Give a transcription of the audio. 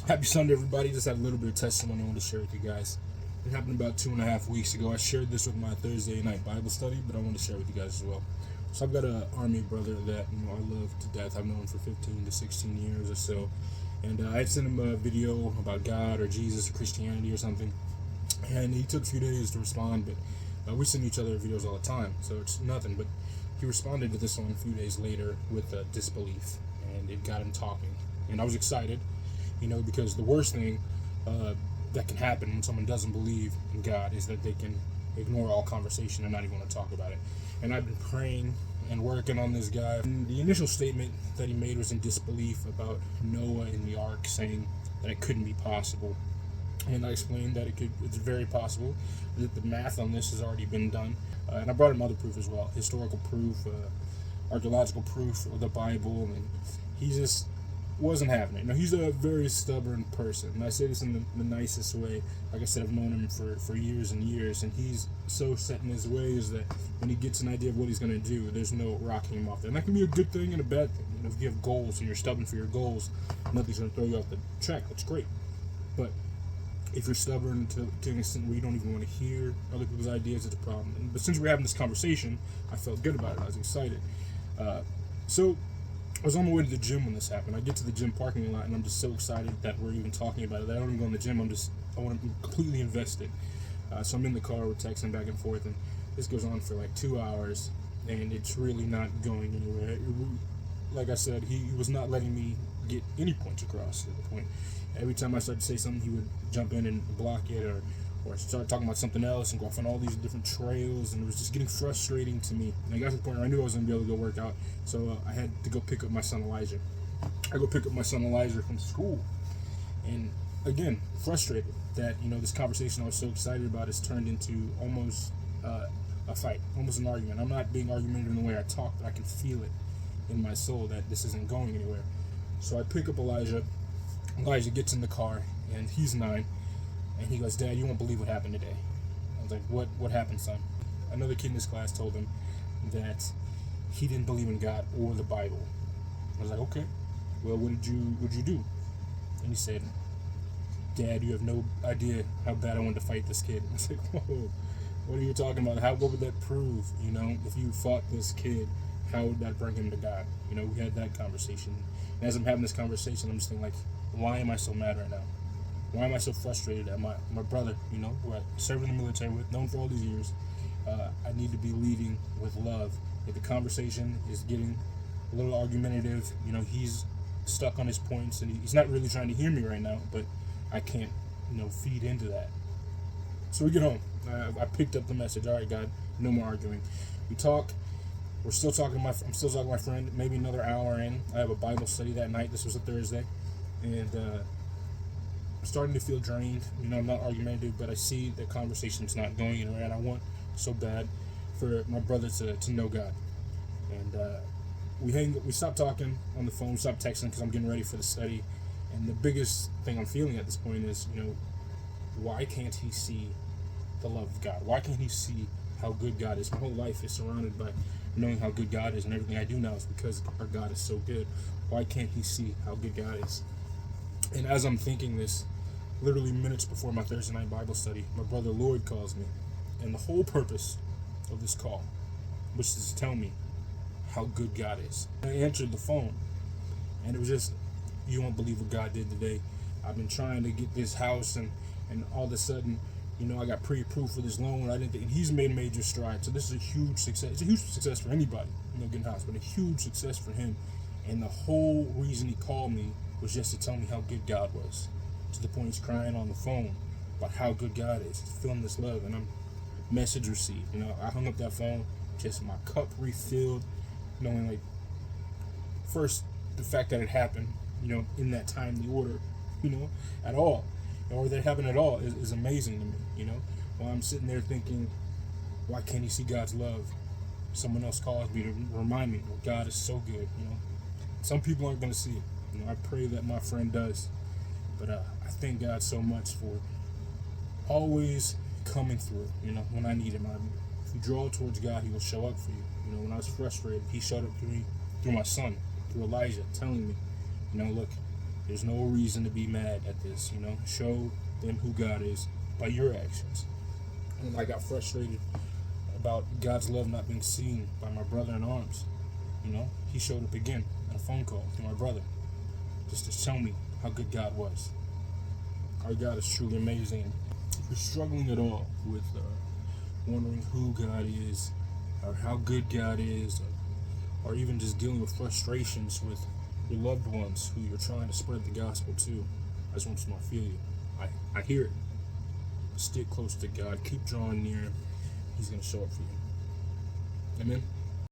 Happy Sunday, everybody. Just had a little bit of testimony I want to share with you guys. It happened about 2.5 weeks ago. I shared this with my Thursday night Bible study, but I want to share it with you guys as well. So I've got an Army brother that I love to death. I've known him for 15 to 16 years or so. And I had sent him a video about God or Jesus or Christianity or something. And he took a few days to respond, but we send each other videos all the time, so it's nothing. But he responded to this one a few days later with disbelief, and it got him talking. And I was excited, because the worst thing that can happen when someone doesn't believe in God is that they can ignore all conversation and not even want to talk about it. And I've been praying and working on this guy. And the initial statement that he made was in disbelief about Noah in the ark, saying that it couldn't be possible. And I explained that it's very possible, that the math on this has already been done. And I brought him other proof as well, historical proof, archaeological proof of the Bible, and he just wasn't having it. Now, he's a very stubborn person, and I say this in the nicest way. Like I said, I've known him for years and years, and he's so set in his ways that when he gets an idea of what he's going to do, there's no rocking him off there. And that can be a good thing and a bad thing. If you have goals and you're stubborn for your goals, nothing's going to throw you off the track. That's great. But if you're stubborn to an extent where you don't even want to hear other people's ideas, it's a problem. But since we're having this conversation, I felt good about it. I was excited. So I was on my way to the gym when this happened. I get to the gym parking lot, and I'm just so excited that we're even talking about it. I don't even go in the gym. I want to be completely invested. So I'm in the car, we're texting back and forth, and this goes on for like 2 hours, and it's really not going anywhere. Like I said, he was not letting me get any points across at the point. Every time I started to say something, he would jump in and block it, or start talking about something else and go off on all these different trails, and it was just getting frustrating to me. And I got to the point where I knew I was going to be able to go work out, so I had to go pick up my son Elijah. I go pick up my son Elijah from school, and again, frustrated that this conversation I was so excited about has turned into almost a fight, almost an argument. I'm not being argumentative in the way I talk, but I can feel it in my soul that this isn't going anywhere. So I pick up Elijah. Elijah gets in the car, and he's 9, and he goes, "Dad, you won't believe what happened today." I was like, What happened, son?" Another kid in his class told him that he didn't believe in God or the Bible. I was like, "Okay, well, what did you do?" And he said, "Dad, you have no idea how bad I wanted to fight this kid." I was like, "Whoa, what are you talking about? What would that prove? If you fought this kid, how would that bring him to God?" We had that conversation. And as I'm having this conversation, I'm just thinking, like, why am I so mad right now? Why am I so frustrated at my brother, who I served in the military with, known for all these years? I need to be leading with love. If the conversation is getting a little argumentative, he's stuck on his points, and he's not really trying to hear me right now, but I can't, feed into that. So we get home. I picked up the message. All right, God, no more arguing. We talk. I'm still talking to my friend. Maybe another hour in, I have a Bible study that night. This was a Thursday, and I'm starting to feel drained. I'm not argumentative, but I see the conversation's not going anywhere, and I want so bad for my brother to know God. And we stopped talking on the phone, we stopped texting because I'm getting ready for the study. And the biggest thing I'm feeling at this point is, why can't he see the love of God? Why can't he see how good God is? My whole life is surrounded by knowing how good God is, and everything I do now is because our God is so good. Why can't he see how good God is? And as I'm thinking this, literally minutes before my Thursday night Bible study, my brother Lloyd calls me. And the whole purpose of this call was to tell me how good God is. I answered the phone, and it was just, "You won't believe what God did today. I've been trying to get this house, and all of a sudden, I got pre-approved for this loan. I didn't think, and he's made major strides. So this is a huge success. It's a huge success for anybody, getting a house, but a huge success for him. And the whole reason he called me was just to tell me how good God was. To the point he's crying on the phone about how good God is. He's feeling this love, and I'm message received. I hung up that phone, just my cup refilled, knowing, like, first, the fact that it happened, in that timely order, at all, or that it happened at all is amazing to me. While I'm sitting there thinking, why can't he see God's love? Someone else calls me to remind me, well, God is so good. Some people aren't going to see it. I pray that my friend does, but I thank God so much for always coming through. When I need him. If you draw towards God, he will show up for you. When I was frustrated, he showed up to me through my son, through Elijah, telling me, look, There's no reason to be mad at this, you know. Show them who God is by your actions. When I got frustrated about God's love not being seen by my brother in arms, you know, he showed up again on a phone call to my brother just to tell me how good God was. Our God is truly amazing. If you're struggling at all with wondering who God is, or how good God is, or even just dealing with frustrations with your loved ones who you're trying to spread the gospel to, I just want you to know I feel you. I hear it. Stick close to God. Keep drawing near. He's going to show up for you. Amen.